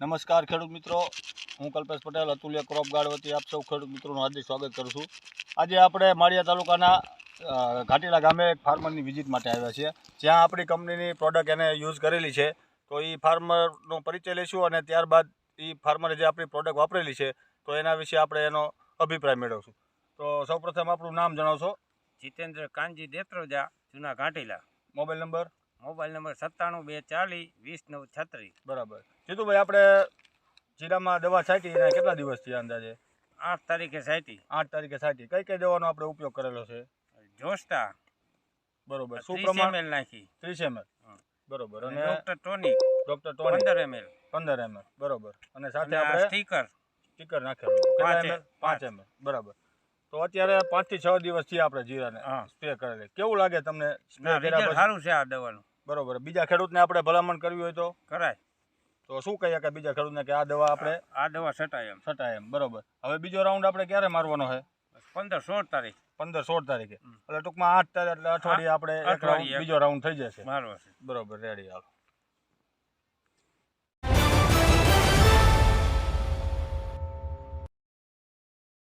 નમસ્કાર ખેડૂત મિત્રો, હું કલ્પેશ પટેલ અતુલ્ય ક્રોપ ગાર્ડ વતી આપ સૌ ખેડૂત મિત્રોનું હાર્દિક સ્વાગત કરું છું. આજે આપણે માળિયા તાલુકાના ઘાટીલા ગામે એક ફાર્મરની વિઝિટ માટે આવ્યા છીએ, જ્યાં આપણી કંપનીની પ્રોડક્ટ એને યુઝ કરેલી છે. તો એ ફાર્મરનો પરિચય લઈશું અને ત્યારબાદ એ ફાર્મરે જે આપણી પ્રોડક્ટ વાપરેલી છે તો એના વિશે આપણે એનો અભિપ્રાય મેળવશું. તો સૌપ્રથમ આપણું નામ જણાવશો? Jitendra Kanji Detroja, Juna Ghatila. Mobile number? Mobile number 97 240 20 9 36. બરાબર. જીતુભાઈ, આપણે જીરામાં દવા છાંટી એના કેટલા દિવસ થયા અંદાજે? 8 તારીખે સાઈટી. 8 તારીખે છાંટી. કઈ કઈ દવાનો આપણે ઉપયોગ કરેલો છે? જોસ્ટા. બરોબર. શું 30 પ્રમાણ? ml નાખી. 30 ml. બરોબર. અને doctor tonic. Doctor tonic 15 ml. 15 ml. બરોબર. અને સાથે આપણે સ્ટીકર નાખેલું. કેટલા ml? 5 ml. બરાબર. તો અત્યારે 5 થી 6 દિવસ થી આપણે જીરાને સ્પ્રે કરેલી. કેવું લાગે તમને સ્પ્રે કર્યા પછી? સારું છે આ દવાનું. બરોબર. બીજા ખેડૂતને આપણે ભલામણ કરવી હોય તો કરાય. તો શું કહીએ કે બીજા ખેડૂતને કે આ દવા આપણે આ દવા છટાય એમ. બરોબર. હવે બીજો રાઉન્ડ આપણે ક્યારે મારવાનો છે? 15-16 તારીખ. 15-16 તારીખે. એટલે ટૂંકમાં 8 તારીખ એટલે અઠવાડિયે આપણે એક રાઉન્ડ બીજો રાઉન્ડ થઈ જશે. મારવા છે. બરોબર. રેડી. હાલો.